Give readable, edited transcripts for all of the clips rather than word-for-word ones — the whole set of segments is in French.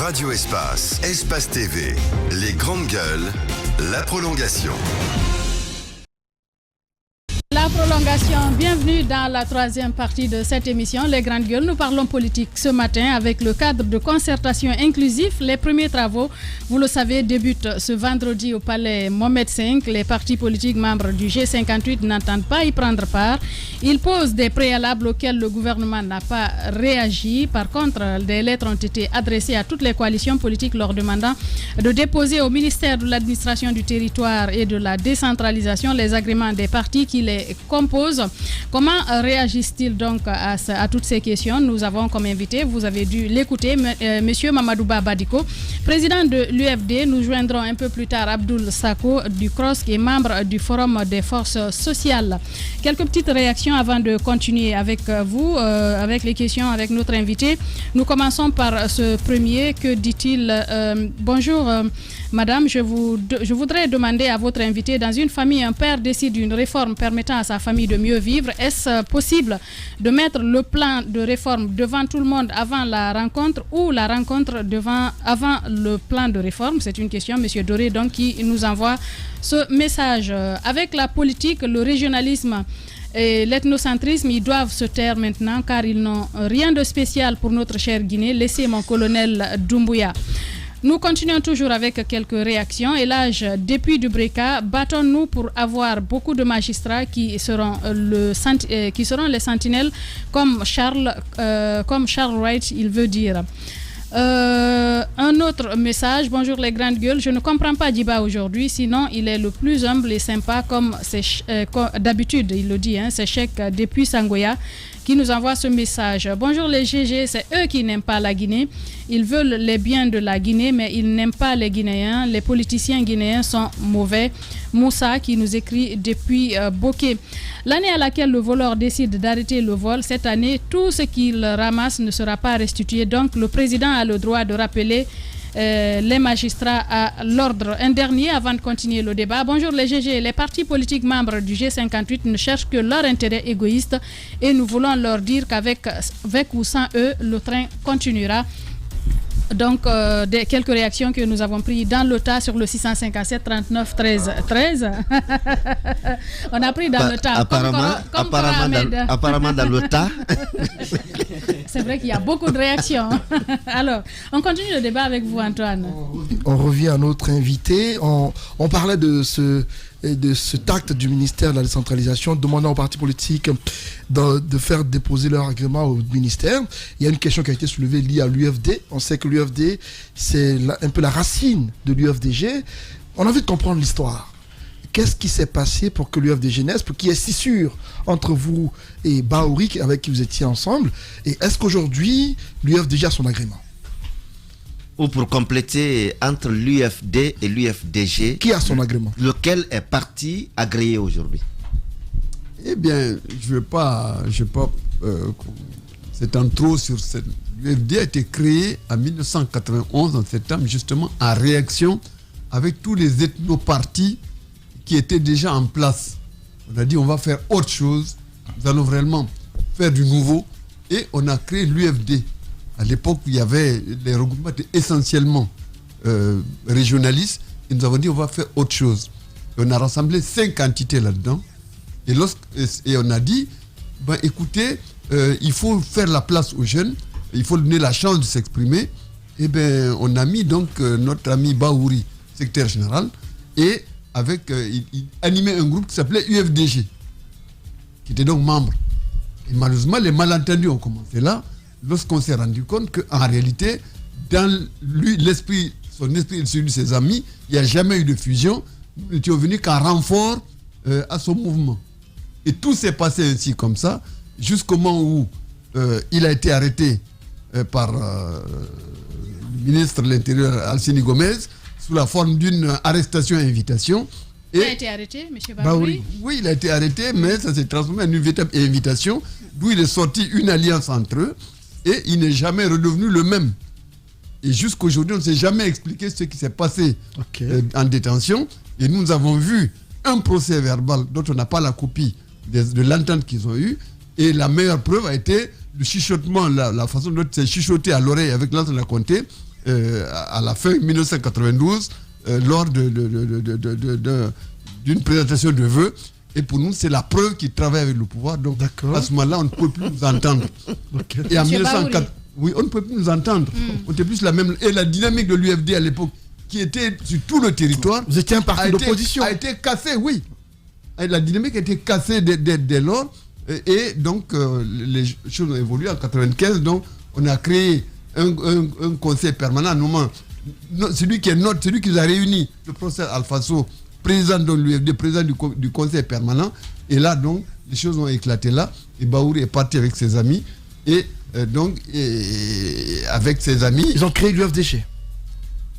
Radio Espace, Espace TV, les grandes gueules, la prolongation. La prolongation, bienvenue dans la troisième partie de cette émission, Les Grandes Gueules. Nous parlons politique ce matin avec le cadre de concertation inclusif. Les premiers travaux, vous le savez, débutent ce vendredi au palais Mohamed V. Les partis politiques membres du G58 n'entendent pas y prendre part. Ils posent des préalables auxquels le gouvernement n'a pas réagi. Par contre, des lettres ont été adressées à toutes les coalitions politiques leur demandant de déposer au ministère de l'administration du territoire et de la décentralisation les agréments des partis qui les composent. Comment réagissent-ils donc à toutes ces questions? Nous avons comme invité, vous avez dû l'écouter, monsieur Mamadouba Badiko, président de l'UFD. Nous joindrons un peu plus tard Abdoul Sako du CROSS, qui est membre du Forum des forces sociales. Quelques petites réactions avant de continuer avec vous, avec les questions avec notre invité. Nous commençons par ce premier. Que dit-il? Bonjour madame, je voudrais demander à votre invité, dans une famille, un père décide d'une réforme permettant à sa famille de mieux vivre. Est-ce possible de mettre le plan de réforme devant tout le monde avant la rencontre, ou la rencontre avant le plan de réforme? C'est une question, monsieur Doré, donc, qui nous envoie ce message. Avec la politique, le régionalisme et l'ethnocentrisme, ils doivent se taire maintenant, car ils n'ont rien de spécial pour notre cher Guinée. Laissez mon colonel Doumbouya. Nous continuons toujours avec quelques réactions. Et l'âge depuis Dubreka, battons-nous pour avoir beaucoup de magistrats qui seront les sentinelles, comme Charles Wright, il veut dire. Un autre message. Bonjour les grandes gueules, je ne comprends pas Diba aujourd'hui, sinon il est le plus humble et sympa comme d'habitude, il le dit, c'est Cheikh depuis Sangoya qui nous envoie ce message. Bonjour les GG, c'est eux qui n'aiment pas la Guinée. Ils veulent les biens de la Guinée, mais ils n'aiment pas les Guinéens. Les politiciens guinéens sont mauvais. Moussa qui nous écrit depuis Bokeh. L'année à laquelle le voleur décide d'arrêter le vol, cette année, tout ce qu'il ramasse ne sera pas restitué. Donc le président a le droit de rappeler les magistrats à l'ordre. Un dernier avant de continuer le débat. Bonjour les GG, les partis politiques membres du G58 ne cherchent que leur intérêt égoïste et nous voulons leur dire qu'avec ou sans eux, le train continuera. Donc, quelques réactions que nous avons prises dans le tas sur le 657 39 13 13. On a pris dans le tas. Apparemment dans le tas. C'est vrai qu'il y a beaucoup de réactions. Alors, on continue le débat avec vous, Antoine. On revient à notre invité. On parlait de cet acte du ministère de la décentralisation demandant aux partis politiques de faire déposer leur agrément au ministère. Il y a une question qui a été soulevée liée à l'UFD. On sait que l'UFD, c'est un peu la racine de l'UFDG. On a envie de comprendre l'histoire. Qu'est-ce qui s'est passé pour que l'UFDG naisse, pour qu'il y ait scissure entre vous et Baouri, avec qui vous étiez ensemble? Et est-ce qu'aujourd'hui, l'UFDG a son agrément? Ou pour compléter, entre l'UFD et l'UFDG, qui a son agrément? Lequel est parti agréé aujourd'hui? Eh bien, je ne vais pas s'étendre trop sur cette... L'UFD a été créé en 1991, en septembre, justement en réaction avec tous les ethnopartis qui étaient déjà en place. On a dit on va faire autre chose, nous allons vraiment faire du nouveau, et on a créé l'UFD. À l'époque, il y avait les regroupements étaient essentiellement régionalistes, et nous avons dit on va faire autre chose. Et on a rassemblé 5 entités là-dedans, et on a dit, écoutez, il faut faire la place aux jeunes, il faut donner la chance de s'exprimer. Et bien, on a mis donc notre ami Baouri, secrétaire général, et il animait un groupe qui s'appelait UFDG, qui était donc membre. Et malheureusement, les malentendus ont commencé là, lorsqu'on s'est rendu compte qu'en réalité, dans son esprit et celui de ses amis, il n'y a jamais eu de fusion. Nous n'étions venus qu'en renfort à son mouvement. Et tout s'est passé ainsi comme ça, jusqu'au moment où il a été arrêté par le ministre de l'Intérieur, Alcini Gomez, sous la forme d'une arrestation-invitation. Il a été arrêté, M. Baouri? Oui, il a été arrêté, mais ça s'est transformé en une véritable invitation, d'où il est sorti une alliance entre eux, et il n'est jamais redevenu le même. Et jusqu'aujourd'hui, on ne s'est jamais expliqué ce qui s'est passé en détention. Et nous avons vu un procès verbal dont on n'a pas la copie de l'entente qu'ils ont eue. Et la meilleure preuve a été le chuchotement, la façon dont c'est chuchoté à l'oreille avec l'entente de la comté, à la fin 1992 lors d'une présentation de vœux. Et pour nous, c'est la preuve qu'ils travaillent avec le pouvoir. Donc, à ce moment-là, on ne peut plus nous entendre. Et en 1904, oui, on ne peut plus nous entendre. On était plus la même. Et la dynamique de l'UFD à l'époque, qui était sur tout le territoire, vous étiez un parti d'opposition, a été cassée, oui. Et la dynamique a été cassée dès lors. Et donc, les choses ont évolué en 1995. Donc, on a créé un conseil permanent. Celui qui nous a réunis, le professeur Alfaso, président de l'UFD, président du conseil permanent. Et là, donc, les choses ont éclaté là. Et Bahouri est parti avec ses amis. Et avec ses amis... Ils ont créé l'UFDG.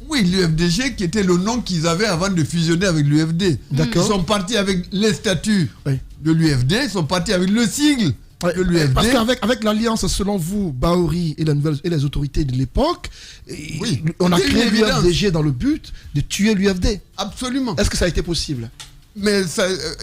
Oui, l'UFDG qui était le nom qu'ils avaient avant de fusionner avec l'UFD. D'accord. Ils sont partis avec les statuts de l'UFD. Ils sont partis avec le sigle de l'UFD. Parce qu'avec l'alliance, selon vous, Bahouri et les autorités de l'époque, on a créé l'UFDG dans le but de tuer l'UFD. Absolument. Est-ce que ça a été possible? Mais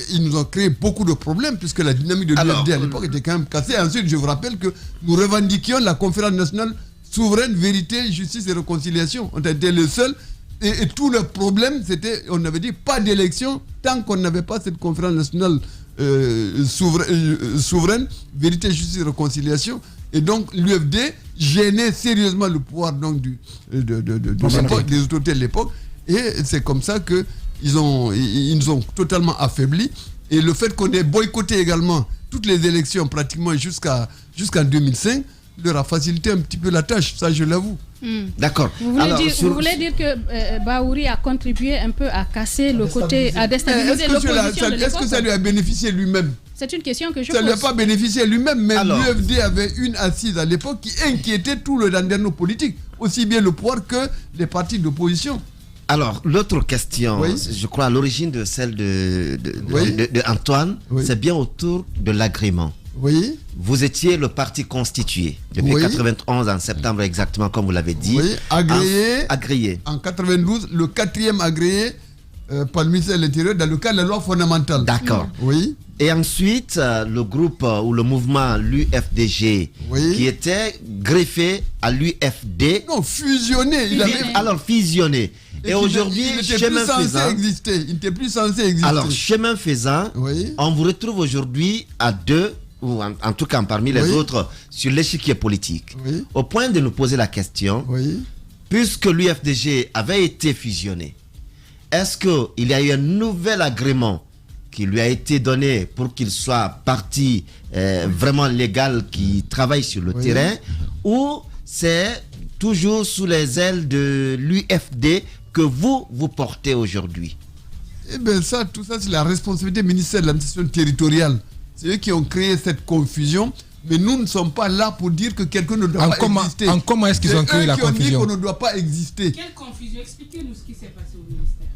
ils nous ont créé beaucoup de problèmes puisque la dynamique de l'UFD à l'époque était quand même cassée. Ensuite, je vous rappelle que nous revendiquions la conférence nationale souveraine, vérité, justice et réconciliation. On était les seuls. Et tout le problème, c'était, on avait dit, pas d'élection tant qu'on n'avait pas cette conférence nationale souveraine, vérité, justice et réconciliation. Et donc, l'UFD gênait sérieusement le pouvoir donc, des autorités de l'époque. Et c'est comme ça qu'ils nous ont totalement affaiblis. Et le fait qu'on ait boycotté également toutes les élections pratiquement jusqu'en 2005, leur a facilité un petit peu la tâche, ça je l'avoue. D'accord. Vous voulez dire que Bahouri a contribué un peu à casser le côté, à déstabiliser l'opposition de l'époque? Est-ce que ça lui a bénéficié lui-même? C'est une question que je pose. Ça ne lui a pas bénéficié lui-même, mais l'UFD avait une assise à l'époque qui inquiétait tout le landerneau politique, aussi bien le pouvoir que les partis d'opposition. Alors, l'autre question, je crois à l'origine de celle de Antoine, c'est bien autour de l'agrément. Oui. Vous étiez le parti constitué depuis 91 en septembre exactement comme vous l'avez dit. Oui, agréé. En 92, le 4e agréé par le ministère de l'Intérieur dans le cadre de la loi fondamentale. D'accord. Oui. Et ensuite, le groupe ou le mouvement, l'UFDG, qui était greffé à l'UFD. Non, fusionné. Alors, fusionné. Et aujourd'hui, chemin faisant. Il n'était plus censé exister. Alors, chemin faisant, on vous retrouve aujourd'hui à deux, ou en tout cas parmi les autres, sur l'échiquier politique. Au point de nous poser la question, puisque l'UFDG avait été fusionné, est-ce qu'il y a eu un nouvel agrément qui lui a été donné pour qu'il soit parti vraiment légal qui travaille sur le terrain, ou c'est toujours sous les ailes de l'UFD que vous portez aujourd'hui? Eh bien tout ça c'est la responsabilité du ministère de l'administration territoriale. C'est eux qui ont créé cette confusion, mais nous ne sommes pas là pour dire que quelqu'un ne doit pas exister. Comment est-ce qu'ils ont créé la confusion? C'est eux qui ont dit qu'on ne doit pas exister. Quelle confusion? Expliquez-nous ce qui s'est passé au ministère.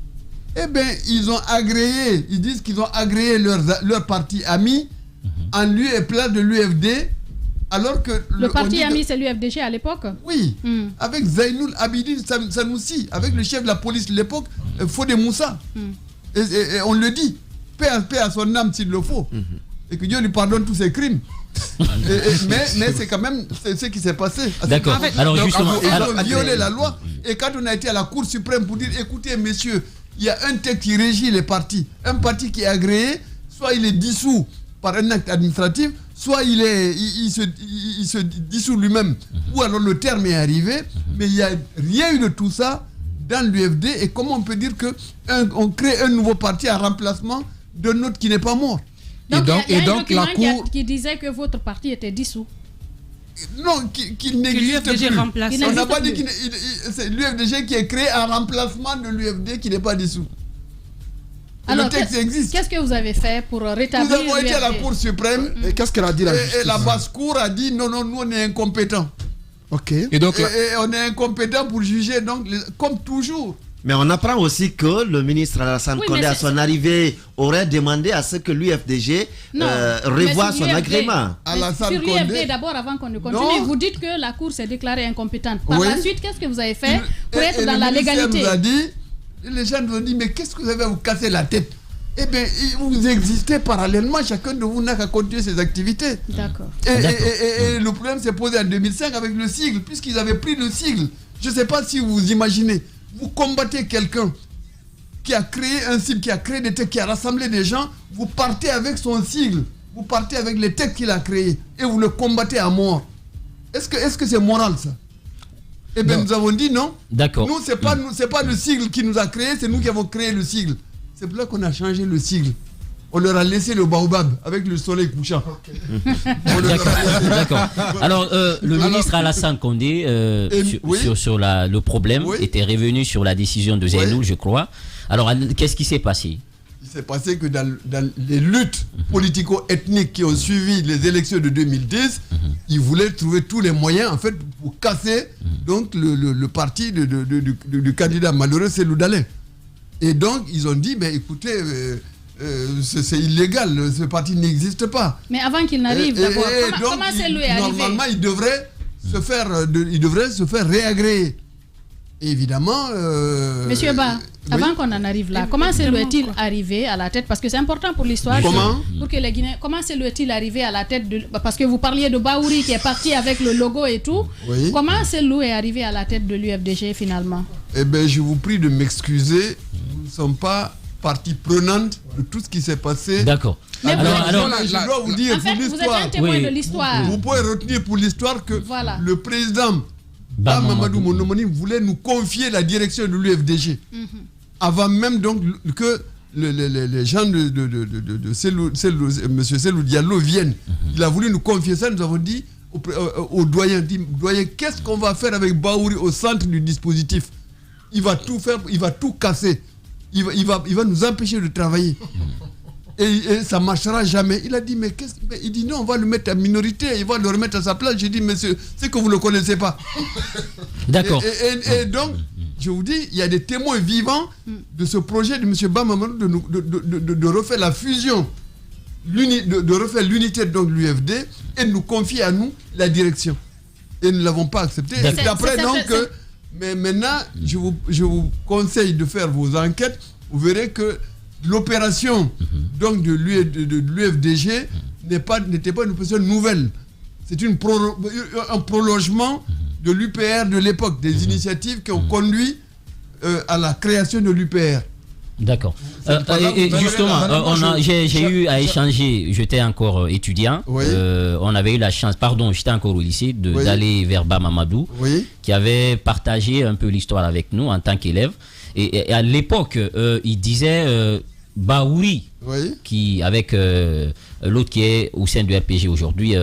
Eh bien, ils ont agréé, ils disent qu'ils ont agréé leur parti ami en lieu et place de l'UFD, alors que... Le parti ami, c'est l'UFDG à l'époque? Oui, avec Zainoul Abidine Sanoussi, avec le chef de la police de l'époque, Fodé Moussa. Et on le dit, paix à son âme s'il le faut, et que Dieu lui pardonne tous ses crimes. mais c'est quand même ce qui s'est passé. D'accord. Alors justement, ils ont violé la loi, et quand on a été à la Cour suprême pour dire, écoutez messieurs, il y a un texte qui régit les partis. Un parti qui est agréé, soit il est dissous par un acte administratif, soit il se dissout lui-même, ou alors le terme est arrivé, mais il n'y a rien eu de tout ça dans l'UFD. Et comment on peut dire qu'on crée un nouveau parti en remplacement d'un autre qui n'est pas mort? Donc, il y a un document qui disait que votre parti était dissous. Non, qu'il n'existe plus. On n'a pas dit que c'est l'UFDG qui est créé en remplacement de l'UFD qui n'est pas dissous. Alors, le texte existe. Qu'est-ce que vous avez fait pour rétablir l'UFD? Nous avons été à la Cour suprême. Et qu'est-ce qu'elle a dit la justice? Et la basse-cour a dit non, nous on est incompétents. Ok. Et donc, et on est incompétents pour juger, donc, comme toujours. Mais on apprend aussi que le ministre Alassane Condé, à son arrivée, aurait demandé à ce que l'UFDG revoie son agrément. Sur l'UFD, d'abord, avant qu'on ne continue, vous dites que la Cour s'est déclarée incompétente. Par la suite, qu'est-ce que vous avez fait pour être dans la légalité? Les gens nous ont dit, mais qu'est-ce que vous avez à vous casser la tête? Eh bien, vous existez parallèlement, chacun de vous n'a qu'à continuer ses activités. D'accord. Et le problème s'est posé en 2005 avec le sigle, puisqu'ils avaient pris le sigle Je ne sais pas si vous imaginez, vous combattez quelqu'un qui a créé un sigle, qui a créé des textes, qui a rassemblé des gens, vous partez avec son sigle, vous partez avec les textes qu'il a créés et vous le combattez à mort. Est-ce que c'est moral ça? Eh bien, nous avons dit non. D'accord. Nous, c'est pas le sigle qui nous a créé, c'est nous qui avons créé le sigle. C'est pour là qu'on a changé le sigle. On leur a laissé le baobab avec le soleil couchant. D'accord. Alors, le ministre Alassane Condé, sur le problème, était revenu sur la décision de Zeynou, je crois. Alors, qu'est-ce qui s'est passé? Il s'est passé que dans les luttes politico-ethniques qui ont suivi les élections de 2010, ils voulaient trouver tous les moyens, en fait, pour casser donc, le parti du candidat malheureux, c'est Loudalin. Et donc, ils ont dit, ben, écoutez... c'est illégal, ce parti n'existe pas. Mais avant qu'il n'arrive, d'abord, comment c'est lui arrivé? Normalement, il devrait se faire réagréer. Évidemment. Monsieur Ba, avant qu'on en arrive là, comment c'est lui est-il arrivé à la tête? Parce que c'est important pour l'histoire. Comment? Pour que les Guinéens. Comment c'est lui est-il arrivé à la tête de? Parce que vous parliez de Baouri qui est parti avec le logo et tout. Oui. Comment c'est lui est arrivé à la tête de l'UFDG finalement? Eh bien, je vous prie de m'excuser. Nous ne sommes pas partie prenante de tout ce qui s'est passé. D'accord. Mais alors, je dois vous dire, en fait, pour vous l'histoire, êtes un témoin de l'histoire. vous pouvez retenir pour l'histoire que le président Mamadou Monomoni voulait nous confier la direction de l'UFDG. Avant même donc que les gens de M. Selou Diallo viennent. Il a voulu nous confier ça. Nous avons dit au doyen, qu'est-ce qu'on va faire avec Baouri au centre du dispositif? Il va tout faire, il va tout casser. Il va nous empêcher de travailler. Et ça ne marchera jamais. Il a dit, mais qu'est-ce que... Il dit, non, on va le mettre en minorité, il va le remettre à sa place. J'ai dit, monsieur, c'est que vous ne le connaissez pas. D'accord. Et donc, je vous dis, il y a des témoins vivants de ce projet de M. Bamamadou de refaire la fusion, de refaire l'unité de l'UFD et de nous confier à nous la direction. Et nous ne l'avons pas accepté. Et d'après, donc... Mais maintenant, je vous conseille de faire vos enquêtes. Vous verrez que l'opération donc de l'UFDG n'était pas une opération nouvelle. C'est un prolongement de l'UPR de l'époque, des initiatives qui ont conduit à la création de l'UPR. D'accord. Et justement, j'ai eu à échanger, j'étais encore étudiant, on avait eu la chance, j'étais encore au lycée, d'aller vers Bamamadou, qui avait partagé un peu l'histoire avec nous en tant qu'élève. Et à l'époque, il disait Baouri, qui avec l'autre qui est au sein du RPG aujourd'hui,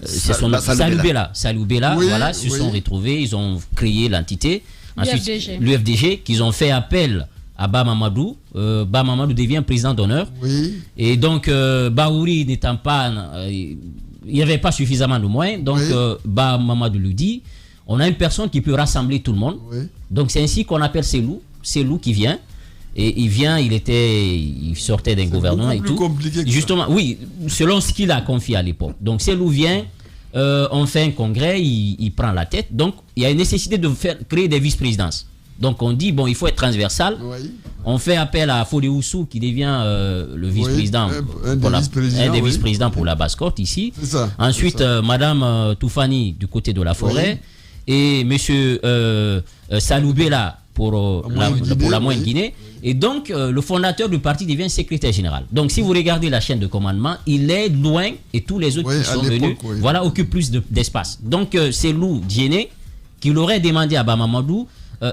c'est son nom, Salou Bella, voilà, se sont retrouvés, ils ont créé l'entité. Ensuite, l'UFDG, qu'ils ont fait appel à Bamamadou. Bamamadou devient président d'honneur. Et donc, Baouri n'étant pas... il n'y avait pas suffisamment de moyens. Donc, Bamamadou lui dit, on a une personne qui peut rassembler tout le monde. Donc, c'est ainsi qu'on appelle Selou qui vient. Et il sortait d'un gouvernement et tout. Justement, oui, selon ce qu'il a confié à l'époque. Donc, Selou vient, on fait un congrès, il prend la tête. Donc, il y a une nécessité de créer des vice-présidences. Donc on dit, bon, il faut être transversal. On fait appel à Fodé Oussou qui devient le vice-président, un des vice-présidents pour la basse-côte ici. Ensuite, Madame Toufani du côté de la forêt et Monsieur Salou Bella pour la moyenne Guinée. Et donc, le fondateur du parti devient secrétaire général. Donc, si vous regardez la chaîne de commandement, il est loin et tous les autres qui sont venus occupent plus d'espace. Donc, c'est Lou Djéné qui l'aurait demandé à Bamamadou.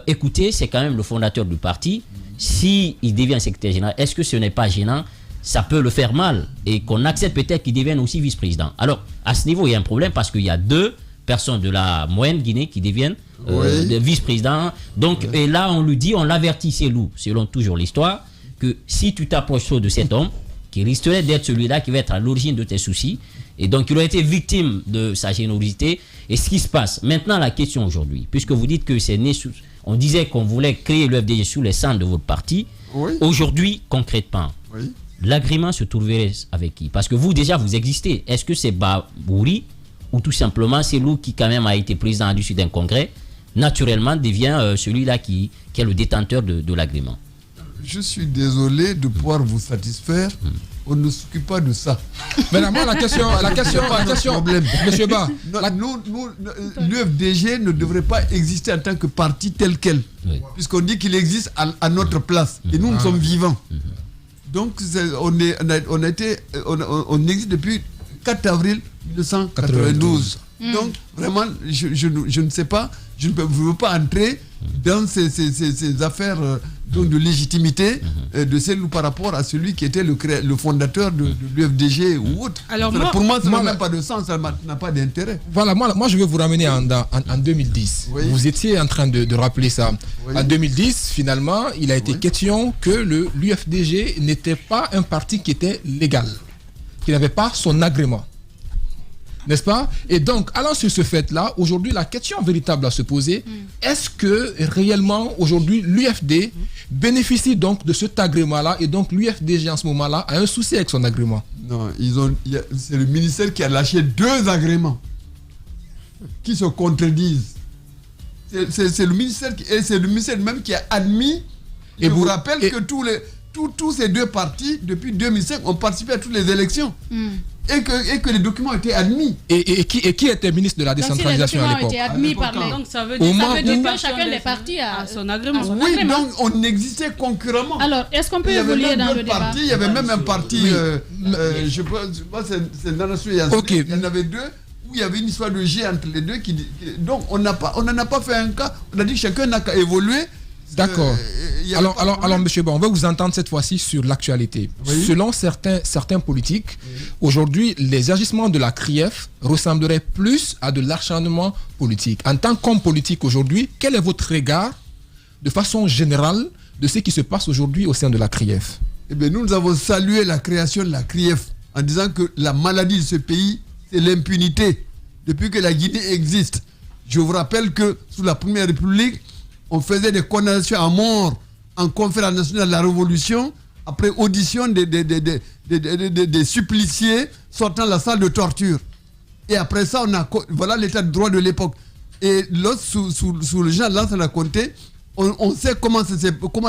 Écoutez, c'est quand même le fondateur du parti. S'il devient secrétaire général, est-ce que ce n'est pas gênant? Ça peut le faire mal. Et qu'on accepte peut-être qu'il devienne aussi vice-président. Alors, à ce niveau, il y a un problème parce qu'il y a deux personnes de la moyenne Guinée qui deviennent vice-président. Donc, et là, on lui dit, on l'avertit, c'est Lou, selon toujours l'histoire, que si tu t'approches trop de cet homme, qui risquerait d'être celui-là qui va être à l'origine de tes soucis, et donc il aurait été victime de sa générosité. Et ce qui se passe, maintenant la question aujourd'hui, puisque vous dites que c'est né sous... On disait qu'on voulait créer le FDG sous les cendres de votre parti. Aujourd'hui, concrètement, l'agrément se trouverait avec qui? Parce que vous, déjà, vous existez. Est-ce que c'est Baouri ou tout simplement c'est Lou qui, quand même, a été président à l'issue d'un congrès, naturellement devient celui-là qui est le détenteur de l'agrément? Je suis désolé de pouvoir vous satisfaire. On ne s'occupe pas de ça. Maintenant, la question, Monsieur Ba. L'UFDG ne devrait pas exister en tant que parti tel quel, puisqu'on dit qu'il existe à notre place, et nous sommes vivants. Donc, on existe depuis 4 avril 1992. Donc, vraiment, je ne sais pas, je ne veux pas entrer dans ces affaires de légitimité de celle par rapport à celui qui était le fondateur de l'UFDG ou autre. Alors pour moi, ça n'a même pas de sens, ça n'a pas d'intérêt. Voilà, moi je vais vous ramener en 2010. Oui. Vous étiez en train de rappeler ça. Oui. En 2010, finalement, il a été question que l'UFDG n'était pas un parti qui était légal, qui n'avait pas son agrément. N'est-ce pas? Et donc, allant sur ce fait-là, aujourd'hui, la question véritable à se poser, est-ce que réellement, aujourd'hui, l'UFD bénéficie donc de cet agrément-là, et donc l'UFDG en ce moment-là a un souci avec son agrément? Non, c'est le ministère qui a lâché 2 agréments qui se contredisent. C'est le ministère même qui a admis, et je vous rappelle que tous ces 2 partis, depuis 2005, ont participé à toutes les élections. Et que les documents ont été admis. Et qui était ministre de la décentralisation à l'époque? Les documents ont été admis par les... Donc ça veut dire que chacun des partis a son agrément. Oui, donc on existait concurremment. Alors, est-ce qu'on peut évoluer dans le débat? Il y avait même un parti, je pense c'est dans la Suisse, il y en avait 2, où il y avait une histoire de G entre les 2. Donc on n'en a pas fait un cas, on a dit que chacun n'a qu'à évoluer. D'accord. Alors, monsieur, on va vous entendre cette fois-ci sur l'actualité. Oui. Selon certains politiques, aujourd'hui, les agissements de la CRIEF ressembleraient plus à de l'acharnement politique. En tant qu'homme politique aujourd'hui, quel est votre regard, de façon générale, de ce qui se passe aujourd'hui au sein de la CRIEF? Eh bien, nous avons salué la création de la CRIEF en disant que la maladie de ce pays, c'est l'impunité. Depuis que la Guinée existe. Je vous rappelle que sous la Première République, on faisait des condamnations à mort en conférence nationale de la Révolution après audition des suppliciés sortant de la salle de torture. Et après ça, voilà l'état de droit de l'époque. Et l'autre, sous le général Lansana Conté, on sait comment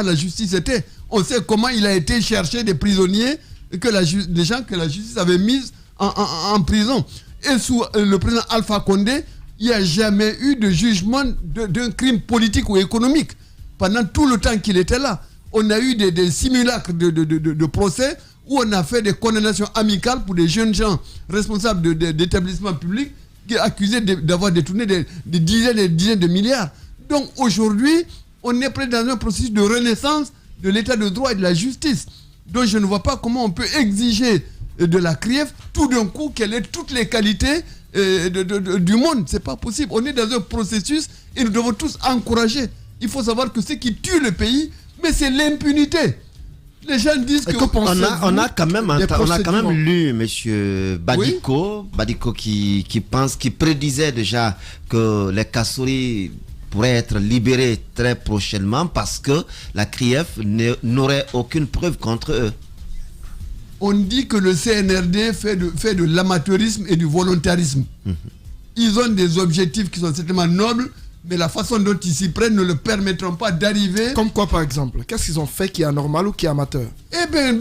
la justice était. On sait comment il a été chercher des prisonniers, des gens que la justice avait mis en prison. Et sous le président Alpha Condé, il n'y a jamais eu de jugement d'un crime politique ou économique. Pendant tout le temps qu'il était là, on a eu des simulacres de procès où on a fait des condamnations amicales pour des jeunes gens responsables d'établissements publics accusés d'avoir détourné des dizaines et des dizaines de milliards. Donc aujourd'hui, on est prêt dans un processus de renaissance de l'état de droit et de la justice. Donc je ne vois pas comment on peut exiger de la CRIEF tout d'un coup qu'elle ait toutes les qualités du monde. C'est pas possible. On est dans un processus et nous devons tous encourager. Il faut savoir que ce qui tue le pays, mais c'est l'impunité. Les gens disent que... On a quand même lu M. Badiko, oui? Badiko qui prédisait déjà que les Kassouri pourraient être libérés très prochainement parce que la CRIEF n'aurait aucune preuve contre eux. On dit que le CNRD fait de l'amateurisme et du volontarisme. Ils ont des objectifs qui sont certainement nobles, mais la façon dont ils s'y prennent ne leur permettront pas d'arriver... Comme quoi, par exemple? Qu'est-ce qu'ils ont fait qui est anormal ou qui est amateur? Eh bien,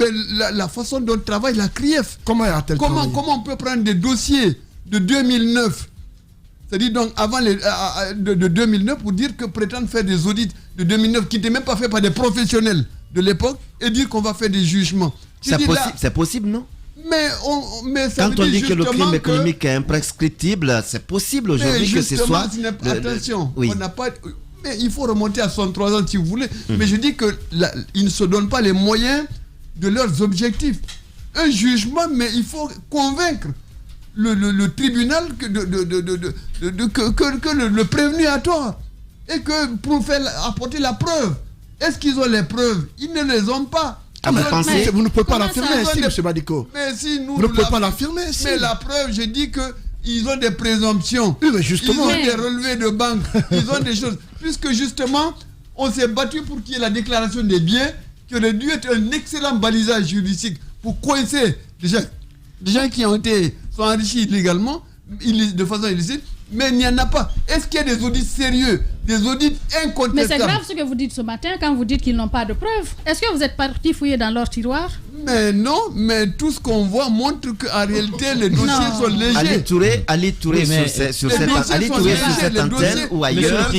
la façon dont travaille la CRIEF. Comment a-t-elle travaillé? Comment on peut prendre des dossiers de 2009, c'est-à-dire donc avant de 2009, pour dire que prétendre faire des audits de 2009 qui n'étaient même pas faits par des professionnels de l'époque et dire qu'on va faire des jugements. C'est possible, non? Mais ça quand on dit que le crime économique est imprescriptible, c'est possible aujourd'hui que ce soit... Attention, on n'a pas... Mais il faut remonter à 63 ans si vous voulez. Mais je dis qu'ils ne se donnent pas les moyens de leurs objectifs. Un jugement, mais il faut convaincre le tribunal que le prévenu a tort. Et que pour apporter la preuve. Est-ce qu'ils ont les preuves? Ils ne les ont pas. Vous ne pouvez pas l'affirmer ainsi, M. Badiko. Mais si nous vous ne pouvez pas l'affirmer ainsi. Mais la preuve, je dis qu'ils ont des présomptions. Oui, mais justement. Ils ont des relevés de banque. Ils ont des choses. Puisque justement, on s'est battu pour qu'il y ait la déclaration des biens, qui aurait dû être un excellent balisage juridique pour coincer des gens qui sont enrichis illégalement, de façon illicite, Mais il n'y en a pas. Est-ce qu'il y a des audits sérieux, des audits incontestables? Mais c'est grave ce que vous dites ce matin quand vous dites qu'ils n'ont pas de preuves. Est-ce que vous êtes parti fouiller dans leur tiroir? Mais non, mais tout ce qu'on voit montre qu'en réalité, les dossiers sont légers. Ali Touré sur cette antenne ou ailleurs,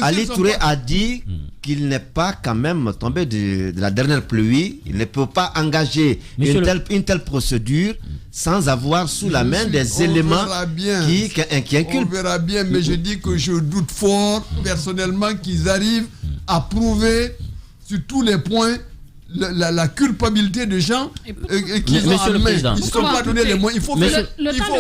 Ali Touré a dit qu'il n'est pas quand même tombé de la dernière pluie. Il ne peut pas engager une telle procédure sans avoir sous la main des éléments qui inculpent. On verra bien, mais je dis que je doute fort, personnellement, qu'ils arrivent à prouver sur tous les points la culpabilité des gens qu'ils ont en main. Ils ne sont pas donné les moyens. Il faut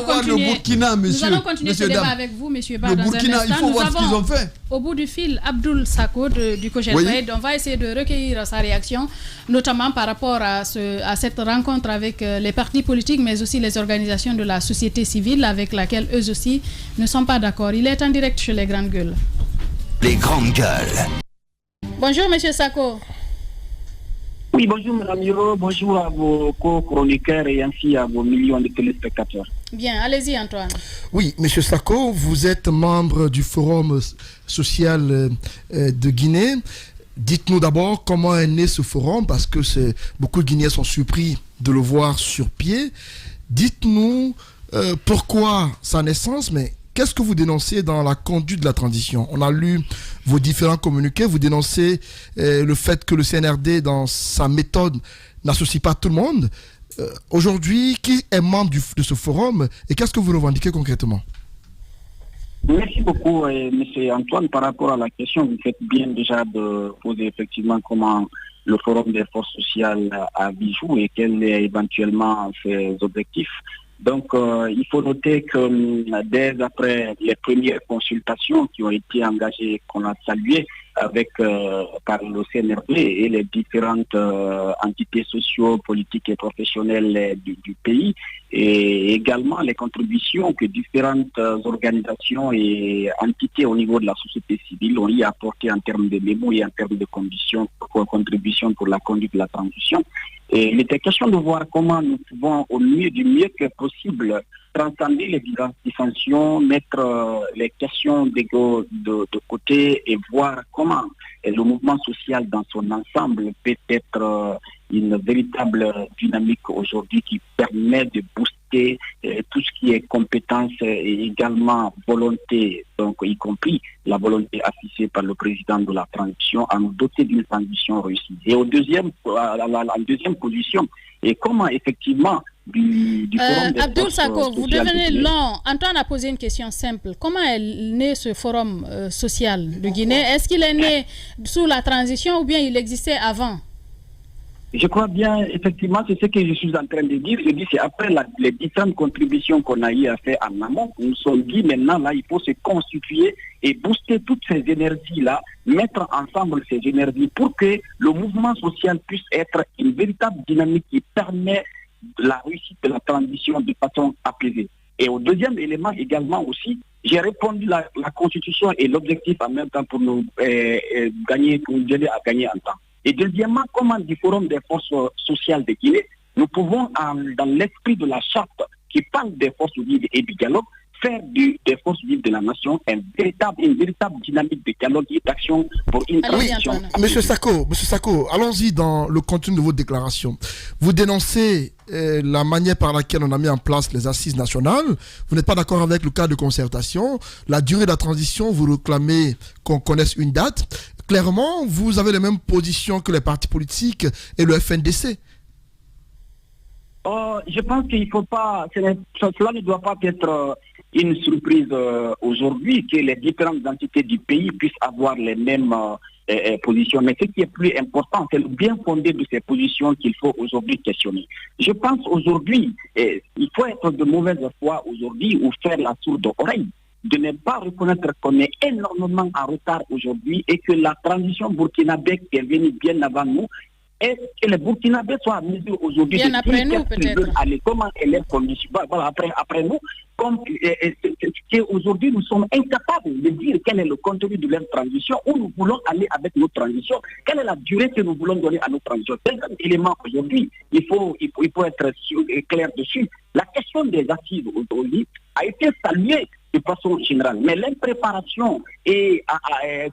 voir le Burkina, monsieur. Nous allons continuer ce débat avec vous, monsieur Ba, le Burkina, il faut voir ce qu'ils ont fait. Au bout du fil, Abdoul Sako du COJERPAID, on va essayer de recueillir sa réaction, notamment par rapport à cette rencontre avec les partis politiques, mais aussi les organisations de la société civile avec laquelle eux aussi ne sont pas d'accord. Il est en direct chez les Grandes Gueules. Les Grandes Gueules. Bonjour, monsieur Sako. Oui, bonjour Mme Miro, bonjour à vos co-chroniqueurs et ainsi à vos millions de téléspectateurs. Bien, allez-y Antoine. Oui, M. Sako, vous êtes membre du Forum social de Guinée. Dites-nous d'abord comment est né ce forum, parce que beaucoup de Guinéens sont surpris de le voir sur pied. Dites-nous pourquoi sa naissance, mais qu'est-ce que vous dénoncez dans la conduite de la transition? On a lu vos différents communiqués, vous dénoncez le fait que le CNRD, dans sa méthode, n'associe pas tout le monde. Aujourd'hui, qui est membre de ce forum et qu'est-ce que vous revendiquez concrètement? Merci beaucoup, M. Antoine. Par rapport à la question, vous faites bien déjà de poser effectivement comment le Forum des forces sociales a bijou et quels est éventuellement ses objectifs. Donc, il faut noter que dès après les premières consultations qui ont été engagées, qu'on a saluées par le CNRD et les différentes entités socio-politiques et professionnelles du pays, et également les contributions que différentes organisations et entités au niveau de la société civile ont y apporté en termes de mémo et en termes de contributions pour la conduite de la transition. Et il était question de voir comment nous pouvons du mieux que possible transcender les dissensions, mettre les questions d'ego de côté et voir comment le mouvement social dans son ensemble peut être une véritable dynamique aujourd'hui qui permet de booster tout ce qui est compétence et également volonté, donc y compris la volonté affichée par le président de la transition à nous doter d'une transition réussie. Et en deuxième position, et comment effectivement Abdoul Sako, vous devenez long. Antoine a posé une question simple. Comment est né ce forum social de Guinée? Est-ce qu'il est né sous la transition ou bien il existait avant? Je crois bien, effectivement, c'est ce que je suis en train de dire. Je dis c'est après les différentes contributions qu'on a eu à faire en amont. Nous sommes dit maintenant, là, il faut se constituer et booster toutes ces énergies-là, mettre ensemble ces énergies pour que le mouvement social puisse être une véritable dynamique qui permet la réussite de la transition de façon apaisée. Et au deuxième élément également aussi, j'ai répondu la constitution et l'objectif en même temps pour nous gagner, pour nous aider à gagner en temps. Et deuxièmement, comment du Forum des forces sociales de Guinée, nous pouvons, dans l'esprit de la charte qui parle des forces vives et du dialogue, faire des forces vives de la nation une véritable dynamique de dialogue et d'action pour une transition. Oui, Monsieur Sako, allons-y dans le contenu de votre déclaration. Vous dénoncez la manière par laquelle on a mis en place les assises nationales. Vous n'êtes pas d'accord avec le cadre de concertation. La durée de la transition, vous réclamez qu'on connaisse une date. Clairement, vous avez les mêmes positions que les partis politiques et le FNDC. Je pense qu'il ne faut pas, cela ne doit pas être une surprise aujourd'hui que les différentes entités du pays puissent avoir les mêmes positions. Mais ce qui est plus important, c'est le bien fondé de ces positions qu'il faut aujourd'hui questionner. Je pense aujourd'hui, il faut être de mauvaise foi aujourd'hui ou faire la sourde oreille, de ne pas reconnaître qu'on est énormément en retard aujourd'hui et que la transition burkinabé qui est venue bien avant nous, est que les Burkinabés soient à mesure aujourd'hui bien après nous peut-être. Comment elle est condition, voilà, après nous, comme qu'aujourd'hui nous sommes incapables de dire quel est le contenu de leur transition, où nous voulons aller avec notre transition, quelle est la durée que nous voulons donner à notre transition. C'est un élément aujourd'hui, il faut être clair dessus. La question des assises aujourd'hui a été saluée de façon générale. Mais l'impréparation et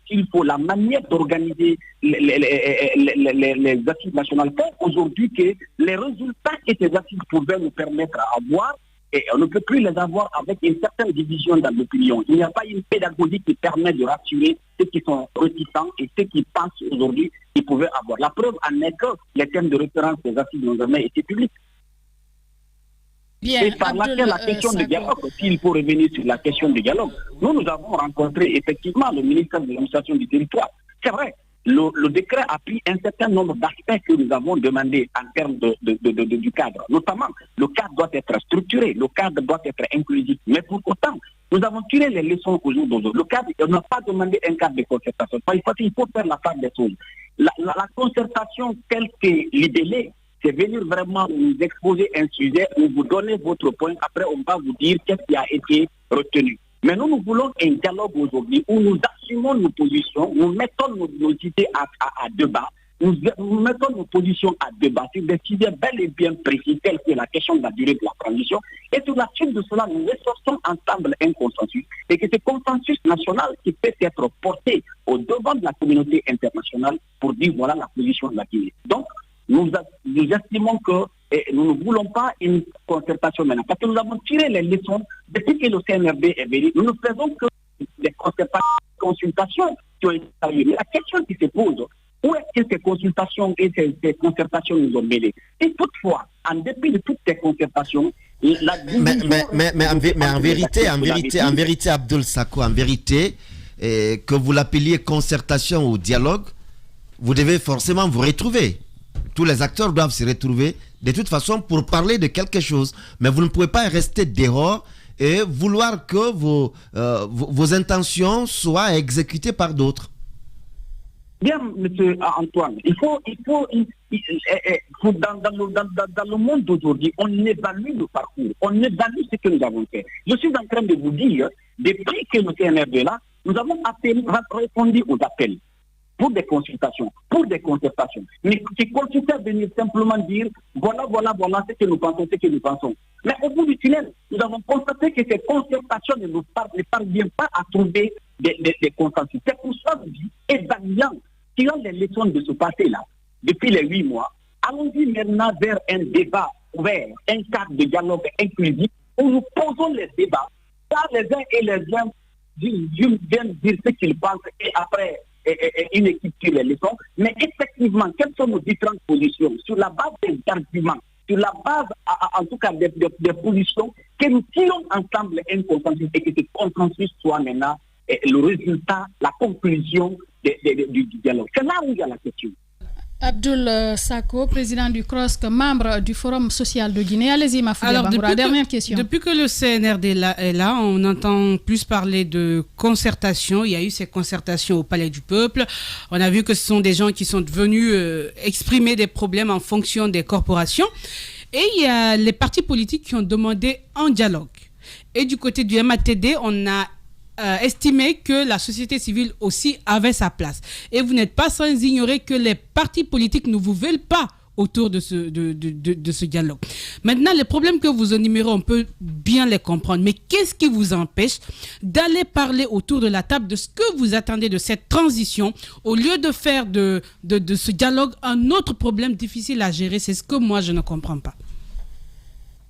qu'il faut la manière d'organiser les assises nationales font aujourd'hui que les résultats que ces assises pouvaient nous permettre à avoir, et on ne peut plus les avoir avec une certaine division dans l'opinion. Il n'y a pas une pédagogie qui permet de rassurer ceux qui sont réticents et ceux qui pensent aujourd'hui qu'ils pouvaient avoir. La preuve en est que les thèmes de référence des assises n'ont jamais été publics. Bien, et par laquelle la question de dialogue, s'il faut revenir sur la question de dialogue, nous avons rencontré effectivement le ministère de l'administration du territoire. C'est vrai, le décret a pris un certain nombre d'aspects que nous avons demandé en termes du cadre. Notamment, le cadre doit être structuré, le cadre doit être inclusif. Mais pour autant, nous avons tiré les leçons au jour d'aujourd'hui. Le cadre, on n'a pas demandé un cadre de concertation. Il faut faire la part des choses. La concertation telle que libellée, c'est venir vraiment nous exposer un sujet, où vous donnez votre point, après on va vous dire qu'est-ce qui a été retenu. Mais nous voulons un dialogue aujourd'hui où nous assumons nos positions, nous mettons nos idées à débat, nous mettons nos positions à débat sur des sujets bel et bien précis, tels que la question de la durée de la transition. Et sur la suite de cela, nous ressortons ensemble un consensus. Et que ce consensus national qui peut être porté au devant de la communauté internationale pour dire voilà la position de la Guinée. Donc, nous estimons que nous ne voulons pas une concertation maintenant, parce que nous avons tiré les leçons depuis que le CNRD est venu. Nous ne faisons que des consultations qui ont été saluées. Mais la question qui se pose, où est-ce que ces consultations et ces concertations nous ont mêlés? Et toutefois, en dépit de toutes ces concertations, mais en vérité, Abdoul Sako, en vérité, que vous l'appeliez concertation ou dialogue, vous devez forcément vous retrouver. Tous les acteurs doivent se retrouver de toute façon pour parler de quelque chose. Mais vous ne pouvez pas rester dehors et vouloir que vos intentions soient exécutées par d'autres. Bien, M. Antoine, dans le monde d'aujourd'hui, on évalue le parcours, on évalue ce que nous avons fait. Je suis en train de vous dire, depuis que le CNRD est là, nous avons répondu aux appels pour des consultations, pour des concertations. Mais qui consistait à venir simplement dire, voilà ce que nous pensons, Mais au bout du tunnel, nous avons constaté que ces concertations ne parviennent pas à trouver des consensus. C'est pour ça que je dis, évaluant, tirant les leçons de ce passé-là, depuis les 8 mois, allons-y maintenant vers un débat ouvert, un cadre de dialogue inclusif, où nous posons les débats, car les uns et les autres viennent dire ce qu'ils pensent, et après, une équipe tire les leçons. Mais effectivement, quelles sont nos différentes positions sur la base des arguments, sur la base, en tout cas, des positions, que nous tirons ensemble un consensus et que ce consensus soit maintenant le résultat, la conclusion du dialogue. C'est là où il y a la question. Abdoul Sako, président du CROSC, membre du Forum social de Guinée. Allez-y, Mafoué Bangoura. Dernière question. Depuis que le CNRD est là, on entend plus parler de concertation. Il y a eu ces concertations au Palais du Peuple. On a vu que ce sont des gens qui sont venus exprimer des problèmes en fonction des corporations. Et il y a les partis politiques qui ont demandé un dialogue. Et du côté du MATD, on a estimé que la société civile aussi avait sa place. Et vous n'êtes pas sans ignorer que les partis politiques ne vous veulent pas autour de ce dialogue. Maintenant, les problèmes que vous énumérez, on peut bien les comprendre. Mais qu'est-ce qui vous empêche d'aller parler autour de la table de ce que vous attendez de cette transition au lieu de faire de ce dialogue un autre problème difficile à gérer? C'est ce que moi, je ne comprends pas.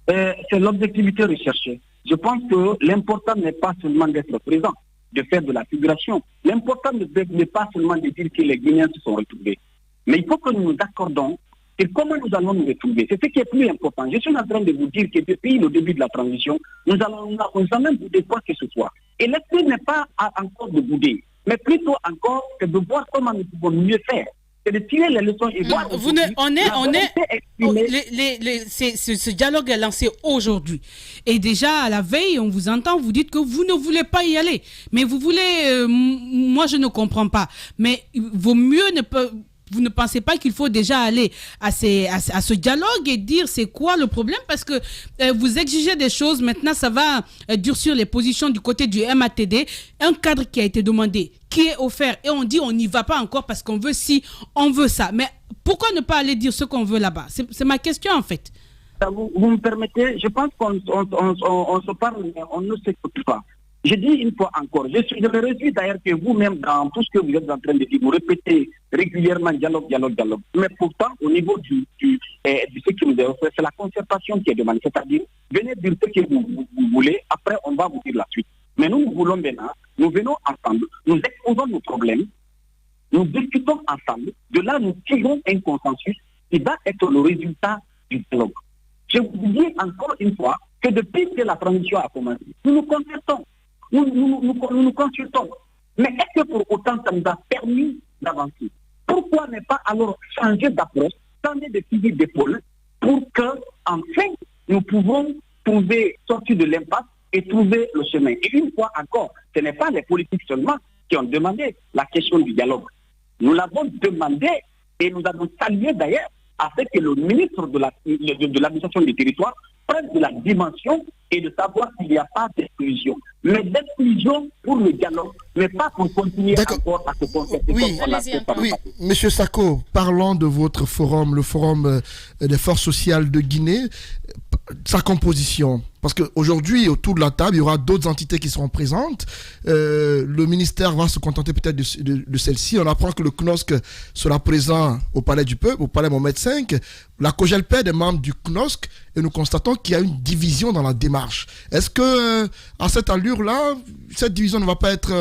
C'est l'objectivité recherchée. Je pense que l'important n'est pas seulement d'être présent, de faire de la figuration. L'important n'est pas seulement de dire que les Guinéens se sont retrouvés. Mais il faut que nous nous accordons sur comment nous allons nous retrouver. C'est ce qui est plus important. Je suis en train de vous dire que depuis le début de la transition, nous allons jamais bouder quoi que ce soit. Et l'esprit n'est pas encore de bouder, mais plutôt encore que de voir comment nous pouvons mieux faire. C'est de tirer les leçons et voir. Ce dialogue est lancé aujourd'hui. Et déjà, à la veille, on vous entend, vous dites que vous ne voulez pas y aller. Mais vous voulez... moi, je ne comprends pas. Mais vaut mieux vous ne pensez pas qu'il faut déjà aller à ce dialogue et dire c'est quoi le problème? Parce que vous exigez des choses, maintenant ça va durcir les positions du côté du MATD, un cadre qui a été demandé, qui est offert, et on dit on n'y va pas encore parce qu'on veut ci, on veut ça. Mais pourquoi ne pas aller dire ce qu'on veut là-bas? C'est ma question en fait. Vous me permettez, je pense qu'on se parle, mais on ne s'écoute pas. Je dis une fois encore, je me réjouis d'ailleurs que vous-même, dans tout ce que vous êtes en train de dire, vous répétez régulièrement dialogue. Mais pourtant, au niveau de ce qui nous est offert, c'est la concertation qui est demandée. C'est-à-dire, venez dire ce que vous voulez, après on va vous dire la suite. Mais nous voulons maintenant, nous venons ensemble, nous exposons nos problèmes, nous discutons ensemble, de là nous tirons un consensus qui va être le résultat du dialogue. Je vous dis encore une fois que depuis que la transition a commencé, nous nous concertons. Nous consultons. Mais est-ce que pour autant ça nous a permis d'avancer? Pourquoi ne pas alors changer d'approche, changer de fusil d'épaule pour que, enfin, nous pouvons sortir de l'impasse et trouver le chemin? Et une fois encore, ce n'est pas les politiques seulement qui ont demandé la question du dialogue. Nous l'avons demandé et nous avons salué d'ailleurs afin que le ministre de l'administration du territoire prenne de la dimension et de savoir qu'il n'y a pas d'exclusion. Mais d'exclusion pour le dialogue, mais pas pour continuer encore à se concerter. Oui, Monsieur Sako, parlons de votre forum, le forum des forces sociales de Guinée, sa composition. Parce qu'aujourd'hui, autour de la table, il y aura d'autres entités qui seront présentes. Le ministère va se contenter peut-être de celle-ci. On apprend que le CNOSC sera présent au Palais du Peuple, au Palais Mohamed V. La COGELPED est membre du CNOSC et nous constatons qu'il y a une division dans la démarche. Est-ce que, à cette allure-là, cette division ne va pas être...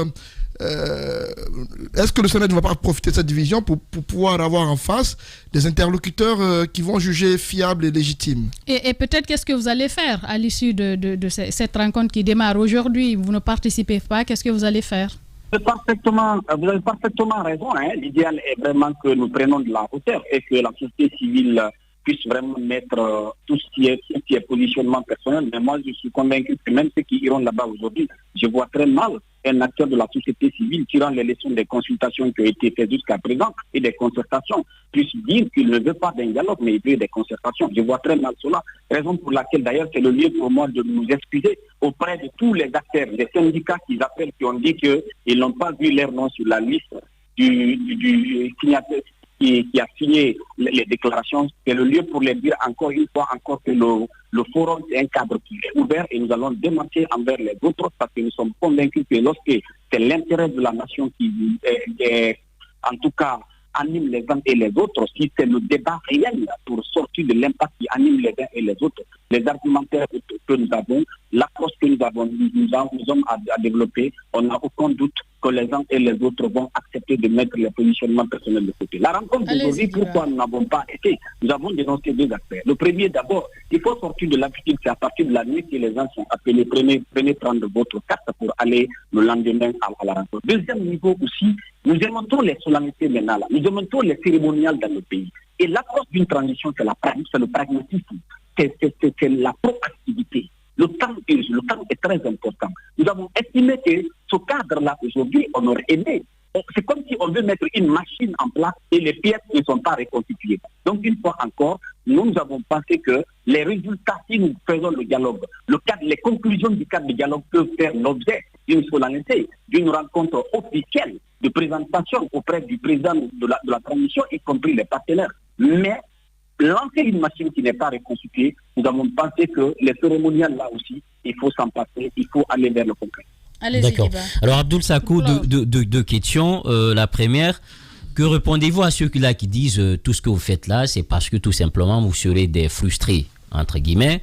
est-ce que le Sénat ne va pas profiter de cette division pour pouvoir avoir en face des interlocuteurs qui vont juger fiables et légitimes? Et peut-être qu'est-ce que vous allez faire à l'issue de cette rencontre qui démarre aujourd'hui? Vous ne participez pas, qu'est-ce que vous allez faire? Vous avez parfaitement raison. L'idéal est vraiment que nous prenions de la hauteur et que la société civile puisse vraiment mettre tout ce qui est positionnement personnel. Mais moi, je suis convaincu que même ceux qui iront là-bas aujourd'hui, je vois très mal un acteur de la société civile tirant les leçons des consultations qui ont été faites jusqu'à présent et des concertations puisse dire qu'il ne veut pas d'un dialogue, mais il veut des concertations. Je vois très mal cela. Raison pour laquelle, d'ailleurs, c'est le lieu pour moi de nous excuser auprès de tous les acteurs, des syndicats qui appellent, qui ont dit qu'ils n'ont pas vu leur nom sur la liste du signataire qui a signé les déclarations. C'est le lieu pour les dire encore une fois que le forum est un cadre qui est ouvert et nous allons démarcher envers les autres parce que nous sommes convaincus que lorsque c'est l'intérêt de la nation qui est, en tout cas, anime les uns et les autres, si c'est le débat réel pour sortir de l'impact qui anime les uns et les autres, les argumentaires que nous avons, l'approche que nous avons à développer, on n'a aucun doute que les uns et les autres vont accepter de mettre les positionnements personnels de côté. La rencontre d'aujourd'hui, pourquoi nous n'avons pas été? Nous avons dénoncé deux aspects. Le premier, d'abord, il faut sortir de l'habitude, c'est à partir de la nuit que les gens sont appelés, prenez prendre votre carte pour aller le lendemain à la rencontre. Deuxième niveau aussi, nous aimons les solennités maintenant, nous aimons les cérémoniales dans le pays. Et l'approche d'une transition, c'est le pragmatisme, c'est la proactivité. Le temps est très important. Nous avons estimé que ce cadre-là, aujourd'hui, on aurait aimé. C'est comme si on veut mettre une machine en place et les pièces ne sont pas reconstituées. Donc, une fois encore, nous avons pensé que les résultats, si nous faisons le dialogue, les conclusions du cadre de dialogue peuvent faire l'objet d'une solennité, d'une rencontre officielle de présentation auprès du président de la transition, y compris les partenaires. Mais lancer une machine qui n'est pas reconstituée, nous avons pensé que les cérémoniales là aussi, il faut s'en passer, il faut aller vers le concret. D'accord. Alors Abdoul Sakou, deux questions. La première, que répondez-vous à ceux-là qui disent tout ce que vous faites là, c'est parce que tout simplement vous serez des frustrés, entre guillemets,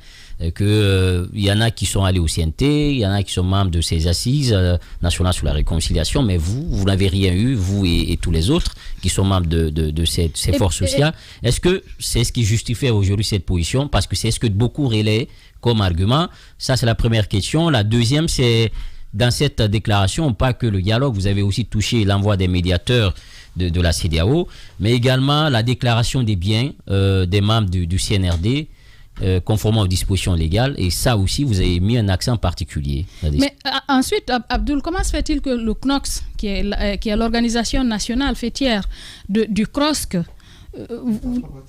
qu'il y en a qui sont allés au CNT, il y en a qui sont membres de ces assises nationales sur la réconciliation, mais vous n'avez rien eu, vous et tous les autres qui sont membres de ces forces sociales. Est-ce que c'est ce qui justifie aujourd'hui cette position? Parce que c'est ce que beaucoup relaient comme argument. Ça, c'est la première question. La deuxième, c'est dans cette déclaration, pas que le dialogue, vous avez aussi touché l'envoi des médiateurs de la CEDEAO, mais également la déclaration des biens des membres du CNRD, conformément aux dispositions légales, et ça aussi vous avez mis un accent particulier. Mais ensuite, Abdoul, comment se fait-il que le CNOSC, qui est l'organisation nationale fêtière du CROSC,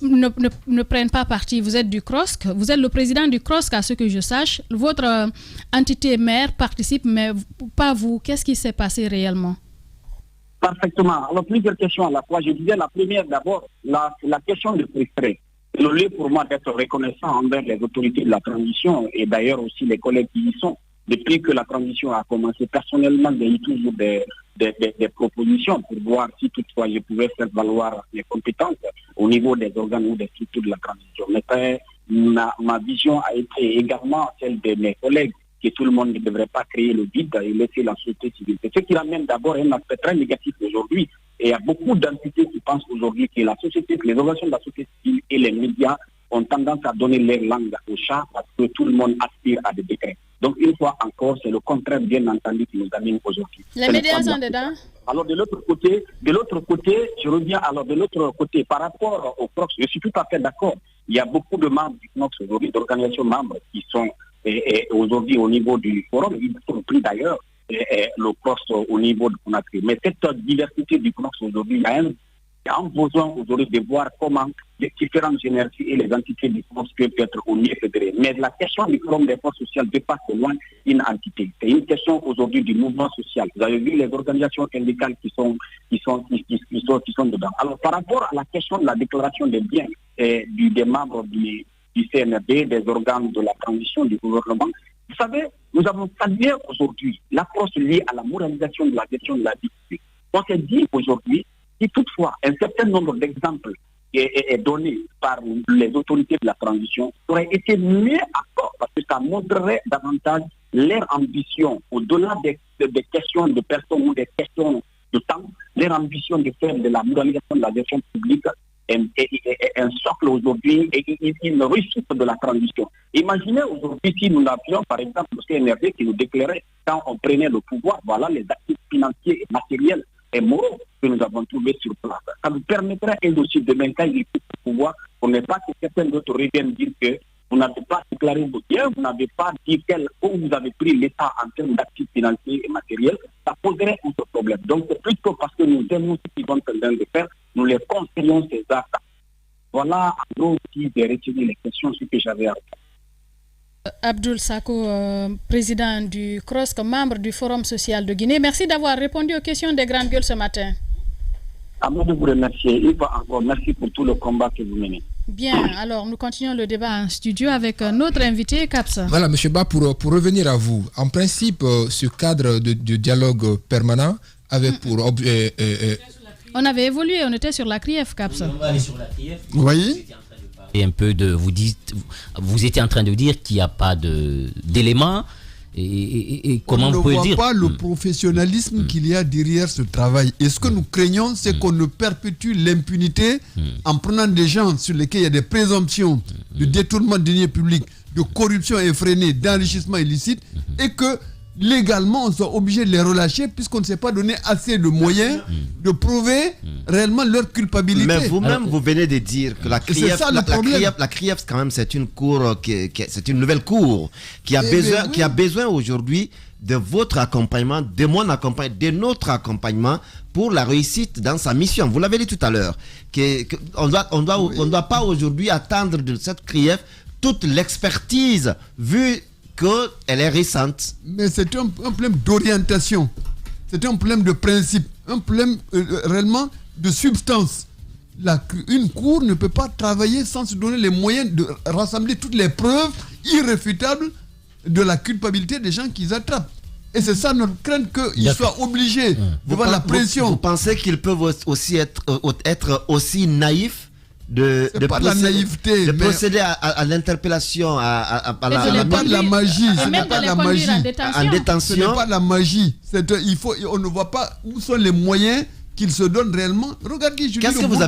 ne prennent pas parti? Vous êtes du CROSC, vous êtes le président du CROSC à ce que je sache, votre entité mère participe, mais pas vous. Qu'est-ce qui s'est passé réellement? Parfaitement. Alors plusieurs questions à la fois. Je disais la première d'abord, la question de frustré. C'est le lieu pour moi d'être reconnaissant envers les autorités de la transition et d'ailleurs aussi les collègues qui y sont. depuis que la transition a commencé, personnellement, j'ai eu toujours des propositions pour voir si toutefois je pouvais faire valoir mes compétences au niveau des organes ou des structures de la transition. Mais ma vision a été également celle de mes collègues, que tout le monde ne devrait pas créer le vide et laisser la société civile. C'est ce qui ramène d'abord un aspect très négatif aujourd'hui. Et il y a beaucoup d'entités qui pensent aujourd'hui que la société, que les organisations de la société civile et les médias ont tendance à donner leur langue au chat parce que tout le monde aspire à des décrets. Donc une fois encore, c'est le contraire bien entendu qui nous amène aujourd'hui. Les médias sont dedans. Alors de l'autre côté, je reviens alors de l'autre côté par rapport au PROX, je suis tout à fait d'accord. Il y a beaucoup de membres du PROX aujourd'hui, d'organisations membres qui sont aujourd'hui au niveau du forum, y compris d'ailleurs le PROX au niveau de Conakry. Mais cette diversité du PROX aujourd'hui, il y a un besoin aujourd'hui de voir comment les différentes énergies et les entités du PROX peuvent être au mieux fédérées. Mais la question du forum des forces sociales dépasse loin une entité. C'est une question aujourd'hui du mouvement social. Vous avez vu les organisations syndicales qui sont dedans. Alors par rapport à la question de la déclaration des biens des membres du CNRD, des organes de la transition du gouvernement, vous savez, nous avons salué aujourd'hui l'approche liée à la moralisation de la gestion de la vie publique. On s'est dit aujourd'hui, si toutefois un certain nombre d'exemples est donné par les autorités de la transition, aurait été mieux encore parce que ça montrerait davantage leur ambition, au-delà des questions de personnes ou des questions de temps, leur ambition de faire de la moralisation de la gestion publique un socle aujourd'hui et une réussite de la transition. Imaginez aujourd'hui si nous avions par exemple le CNRD qui nous déclarait quand on prenait le pouvoir, voilà les actifs financiers et matériels et moraux que nous avons trouvés sur place. Ça nous permettrait aussi de maintenir le pouvoir pour ne pas que certains d'autres reviennent dire que vous n'avez pas déclaré vos biens, vous n'avez pas dit où vous avez pris l'État en termes d'actifs financiers et matériels, ça poserait un problème. Donc c'est plutôt parce que nous aimons ce qu'ils vont tendance de faire, nous les conseillons ces actes. Voilà en gros aussi de retenir les questions ce que j'avais à faire. Abdoul Sako, président du CROSC, membre du Forum social de Guinée. Merci d'avoir répondu aux questions des grandes gueules ce matin. À moi de vous remercier. Une fois encore, merci pour tout le combat que vous menez. Bien, alors nous continuons le débat en studio avec notre invité, Kapsa. Voilà, M. Ba, pour revenir à vous, en principe, ce cadre de dialogue permanent avait pour objet... On avait évolué, on était sur la CRIEF, Kapsa. On va aller sur la CRIEF. Oui. Et un peu de... Vous étiez en train de dire qu'il n'y a pas d'éléments... Et comment vous pouvez dire? On ne voit pas le professionnalisme qu'il y a derrière ce travail. Et ce que nous craignons, c'est qu'on ne perpétue l'impunité en prenant des gens sur lesquels il y a des présomptions de détournement de deniers publics, de corruption effrénée, d'enrichissement illicite, et que légalement on soit obligé de les relâcher puisqu'on ne s'est pas donné assez de moyens de prouver réellement leur culpabilité. Mais vous-même, vous venez de dire que la CRIEF, quand même, c'est une cour, c'est une nouvelle cour qui a besoin aujourd'hui de votre accompagnement, de mon accompagnement, de notre accompagnement pour la réussite dans sa mission. Vous l'avez dit tout à l'heure, on doit pas aujourd'hui attendre de cette CRIEF toute l'expertise vue qu'elle est récente. Mais c'est un problème d'orientation, c'est un problème de principe, un problème réellement de substance. Une cour ne peut pas travailler sans se donner les moyens de rassembler toutes les preuves irréfutables de la culpabilité des gens qu'ils attrapent. Et c'est ça notre crainte, qu'ils soient obligés devant la pression. Vous pensez qu'ils peuvent aussi être aussi naïfs de procéder à l'interpellation, ce n'est pas de la magie, ce n'est pas de la magie. En détention. Ce n'est pas de la magie. On ne voit pas où sont les moyens qu'ils se donnent réellement. Regardez, qu'est-ce que vous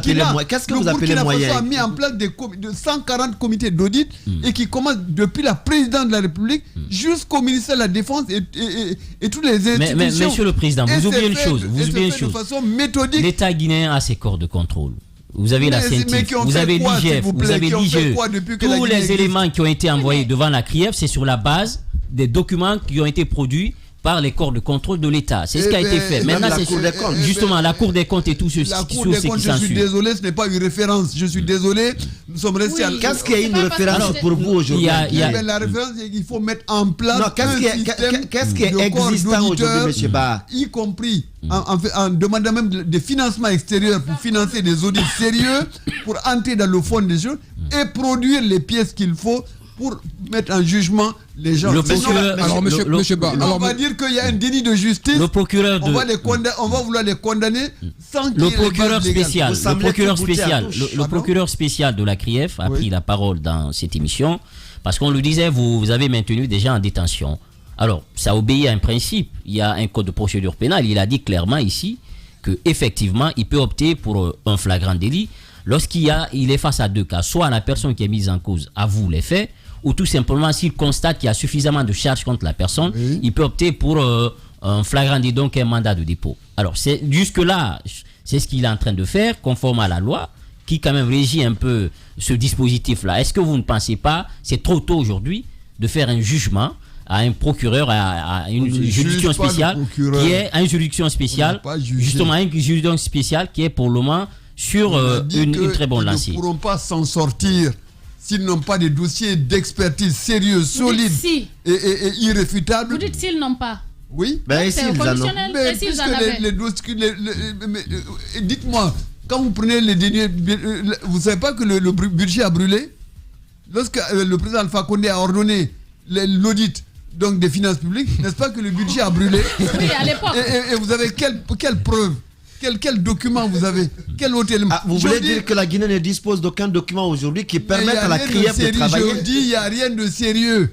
appelez moyens? A mis en place de 140 comités d'audit et qui commencent depuis la présidente de la République jusqu'au ministère de la Défense et toutes les institutions. Mais monsieur le président, vous oubliez une chose. De façon méthodique. L'État guinéen a ses corps de contrôle. Vous avez la CNTIF, vous avez l'IGF, vous avez l'IGE. Tous les éléments qui ont été envoyés devant la CRIEF, c'est sur la base des documents qui ont été produits par les corps de contrôle de l'État. C'est ce qui a été fait. Maintenant, c'est justement la Cour des comptes et tout ceci. La Cour des comptes, je suis désolé, ce n'est pas une référence. Je suis désolé. Nous sommes restés à... Qu'est-ce qu'il y a une référence pour vous aujourd'hui? La référence, c'est qu'il faut mettre en place qu'est-ce qui est existant aujourd'hui, M. Ba? Y compris en demandant même des financements extérieurs pour financer des audits sérieux, pour entrer dans le fond des choses et produire les pièces qu'il faut pour mettre en jugement les gens. Le procureur, on va dire qu'il y a un déni de justice. Le procureur on va vouloir les condamner sans qu'il y ait le procureur spécial de la CRIEF a pris la parole dans cette émission parce qu'on lui disait vous avez maintenu des gens en détention. Alors, ça obéit à un principe. Il y a un code de procédure pénale. Il a dit clairement ici qu'effectivement, il peut opter pour un flagrant délit lorsqu'il est face à deux cas. Soit la personne qui est mise en cause avoue les faits, ou tout simplement s'il constate qu'il y a suffisamment de charges contre la personne, il peut opter pour un flagrant délit, donc un mandat de dépôt. Alors, jusque-là, c'est ce qu'il est en train de faire, conforme à la loi, qui quand même régit un peu ce dispositif-là. Est-ce que vous ne pensez pas, c'est trop tôt aujourd'hui, de faire un jugement à un procureur, à une juridiction spéciale, qui est une juridiction spéciale, justement une juridiction spéciale qui est pour le moment sur une très bonne lancée. Ils ne pourront pas s'en sortir s'ils n'ont pas des dossiers d'expertise sérieux, solides et irréfutables. Vous dites s'ils n'ont pas. Oui. C'est conditionnel. Dites-moi, quand vous prenez les derniers, vous ne savez pas que le budget a brûlé? Lorsque le président Alpha Condé a ordonné l'audit donc des finances publiques, n'est-ce pas que le budget a brûlé? Oui, à l'époque. Et vous avez quelle preuve? Quel document vous avez? Quel hôtel? Vous voulez dire que la Guinée ne dispose d'aucun document aujourd'hui qui permette à la CRIEF de travailler? Je dis, il n'y a rien de sérieux.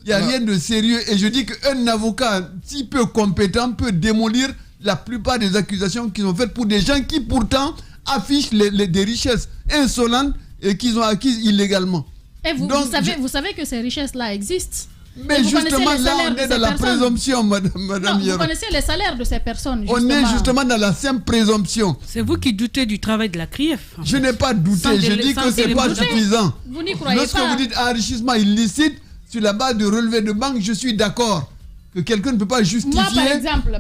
Il n'y a rien de sérieux. Et je dis qu'un avocat, si peu compétent, peut démolir la plupart des accusations qui sont faites pour des gens qui pourtant affichent des richesses insolentes et qu'ils ont acquises illégalement. Et vous savez que ces richesses-là existent. Mais justement, là, on est dans la présomption, madame. Vous connaissez les salaires de ces personnes, justement. On est justement dans la simple présomption. C'est vous qui doutez du travail de la CRIEF. Je n'ai pas douté, je dis que ce n'est pas suffisant. Vous n'y croyez Lorsque pas. vous dites enrichissement illicite, sur la base de relevé de banque, je suis d'accord. Que quelqu'un ne peut pas justifier.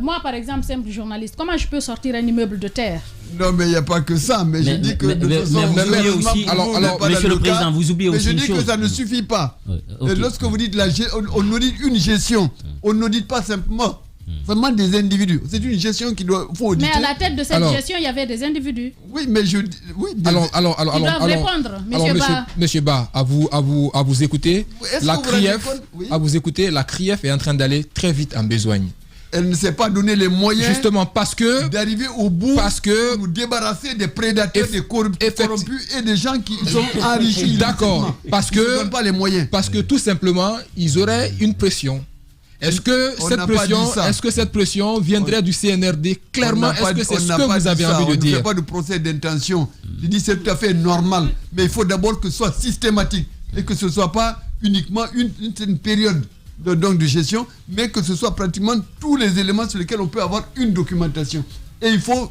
Moi, par exemple, simple journaliste, comment je peux sortir un immeuble de terre? Non, mais il n'y a pas que ça. Mais je dis que de toute façon, alors, monsieur le président, vous oubliez aussi une chose. Mais je dis que ça ne suffit pas. Et lorsque vous dites on audite une gestion, on n'audite pas simplement vraiment des individus. C'est une gestion qui doit auditer. Mais à la tête de cette gestion, il y avait des individus. Oui, mais ils doivent répondre. Monsieur Ba, à vous écouter, la CRIEF est en train d'aller très vite en besogne. Elle ne s'est pas donné les moyens justement d'arriver au bout pour nous débarrasser des prédateurs, des corrompus et des gens qui sont enrichis. D'accord, parce qu'ils ne donnent pas les moyens. Parce que tout simplement, ils auraient une pression. Est-ce que cette pression viendrait du CNRD? Clairement, est-ce que c'est ce que vous avez envie de dire? On ne fait pas de procès d'intention. Je dis c'est tout à fait normal. Mais il faut d'abord que ce soit systématique et que ce ne soit pas uniquement une période de gestion, mais que ce soit pratiquement tous les éléments sur lesquels on peut avoir une documentation. Et il faut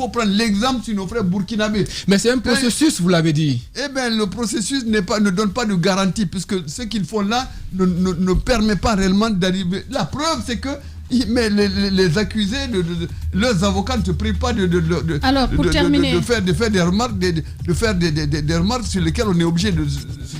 prendre l'exemple sur nos frères burkinabés. Mais c'est un processus, vous l'avez dit. Eh bien, le processus ne donne pas de garantie, puisque ce qu'ils font là ne permet pas réellement d'arriver. La preuve, c'est que les accusés, leurs avocats ne te prient pas de faire des remarques, des remarques sur lesquelles on est obligé de...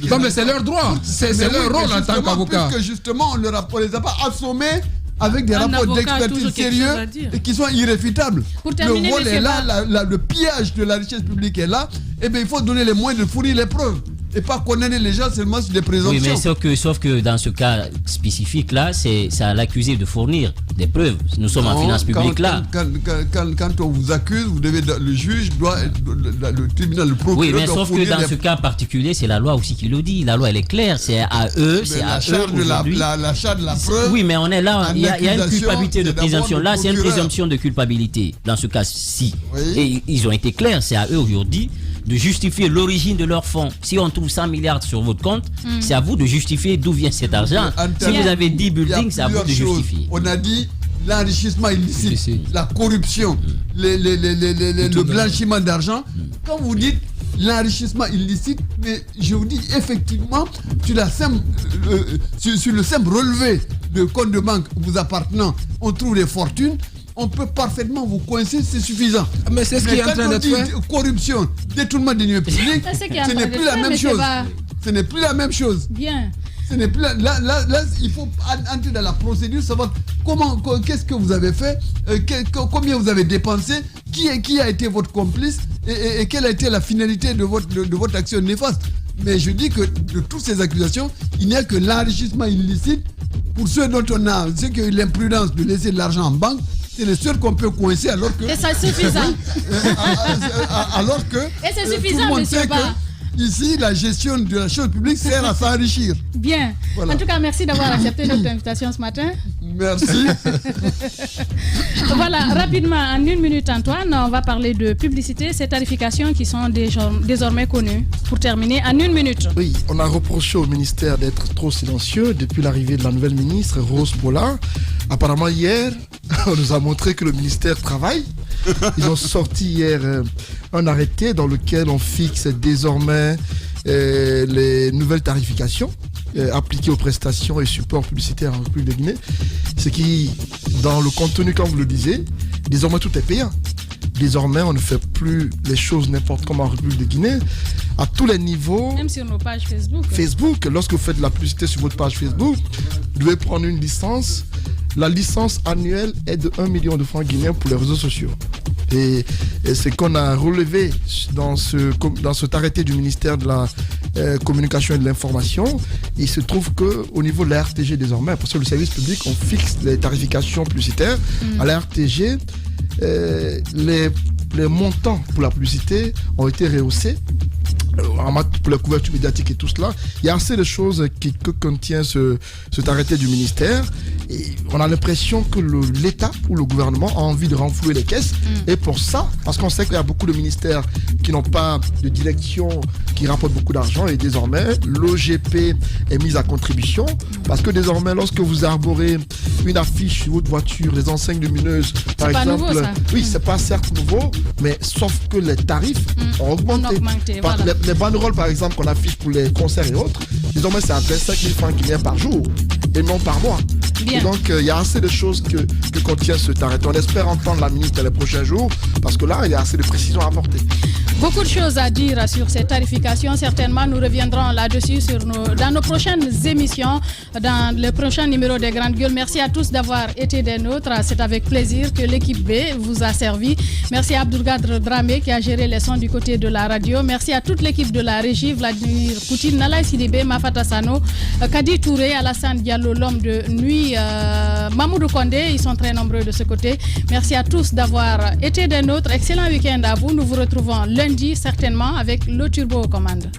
Non, mais c'est leur droit, c'est leur rôle en tant qu'avocat. Puisque justement, on ne les a pas assommés avec des rapports d'expertise sérieux et qui sont irréfutables. Le vol est là, le pillage de la richesse publique est là. Et bien, il faut donner les moyens de fournir les preuves et pas condamner les gens seulement sur des présomptions. Oui, mais sauf que dans ce cas spécifique là, c'est à l'accusé de fournir des preuves. Nous sommes en finances publiques là. Quand on vous accuse, vous devez, le juge doit, le tribunal, le procureur. Oui, mais sauf que dans ce cas particulier, c'est la loi aussi qui le dit. La loi elle est claire, c'est à eux, c'est à eux aujourd'hui. La charge de la preuve. Oui, mais on est là, il y a une culpabilité de présomption. Là, c'est une présomption de culpabilité. Dans ce cas-ci, et ils ont été clairs, c'est à eux aujourd'hui de justifier l'origine de leurs fonds. Si on trouve 100 milliards sur votre compte, c'est à vous de justifier d'où vient cet argent. Si vous avez 10 buildings, c'est à vous de justifier. On a dit l'enrichissement illicite, la corruption, le blanchiment d'argent. Quand vous dites l'enrichissement illicite, mais je vous dis effectivement, sur le simple relevé de compte de banque vous appartenant, on trouve des fortunes. On peut parfaitement vous coincer, c'est suffisant. Mais c'est ce qui est en train d'être fait. Corruption, détournement des deniers publics, ce n'est plus la même chose. Ce n'est plus la même chose. Bien. Ce n'est plus là, il faut entrer dans la procédure, savoir qu'est-ce que vous avez fait, combien vous avez dépensé, qui a été votre complice et quelle a été la finalité de votre action néfaste. Mais je dis que de toutes ces accusations, il n'y a que l'enrichissement illicite. Pour ceux dont ceux qui ont eu l'imprudence de laisser de l'argent en banque, c'est les seuls qu'on peut coincer alors que... Et c'est suffisant. Alors que... Et c'est suffisant, monsieur Ba. Ici, la gestion de la chose publique sert à s'enrichir. Bien. Voilà. En tout cas, merci d'avoir accepté notre invitation ce matin. Merci. Voilà, rapidement, en 1 minute, Antoine, on va parler de publicité, ces tarifications qui sont désormais connues. Pour terminer, en 1 minute. Oui, on a reproché au ministère d'être trop silencieux depuis l'arrivée de la nouvelle ministre, Rose Pollard. Apparemment, hier, on nous a montré que le ministère travaille. Ils ont sorti hier un arrêté dans lequel on fixe désormais les nouvelles tarifications appliquées aux prestations et supports publicitaires en République de Guinée. Ce qui, dans le contenu, comme vous le disiez, désormais tout est payant. Désormais, on ne fait plus les choses n'importe comment en République de Guinée, à tous les niveaux. Même sur nos pages Facebook. Facebook, lorsque vous faites de la publicité sur votre page Facebook, vous devez prendre une licence. La licence annuelle est de 1 million de francs guinéens pour les réseaux sociaux. Et ce qu'on a relevé dans cet arrêté du ministère de la Communication et de l'Information, il se trouve qu'au niveau de la RTG désormais, parce que le service public, on fixe les tarifications publicitaires. À la RTG, les montants pour la publicité ont été rehaussés. Pour la couverture médiatique et tout cela, il y a assez de choses que contient cet arrêté du ministère. Et on a l'impression que l'État ou le gouvernement a envie de renflouer les caisses. Et pour ça, parce qu'on sait qu'il y a beaucoup de ministères qui n'ont pas de direction, qui rapportent beaucoup d'argent, et désormais, l'OGP est mise à contribution. Parce que désormais, lorsque vous arborez une affiche sur votre voiture, les enseignes lumineuses, par exemple, nouveau, ça. Oui, c'est pas certes nouveau, mais sauf que les tarifs ont augmenté. Voilà. Les banderoles, par exemple, qu'on affiche pour les concerts et autres, désormais, c'est à 25 000 francs guinéens par jour et non par mois. Bien. Et donc, il y a assez de choses que contient cet arrêté. On espère entendre la ministre les prochains jours, parce que là, il y a assez de précisions à apporter. Beaucoup de choses à dire sur ces tarifications. Certainement, nous reviendrons là-dessus dans nos prochaines émissions, dans le prochain numéro des Grandes Gueules. Merci à tous d'avoir été des nôtres. C'est avec plaisir que l'équipe B vous a servi. Merci à Abdoulgadr Dramé qui a géré les sons du côté de la radio. Merci à toute l'équipe de la régie, Vladimir Poutine, Nalaï Sidibé, Mafata Sano, Kadi Touré, Alassane Diallo, l'homme de nuit, Mamoudou Kondé. Ils sont très nombreux de ce côté. Merci à tous d'avoir été des nôtres. Excellent week-end à vous. Nous vous retrouvons lundi certainement avec le Turbo aux commandes.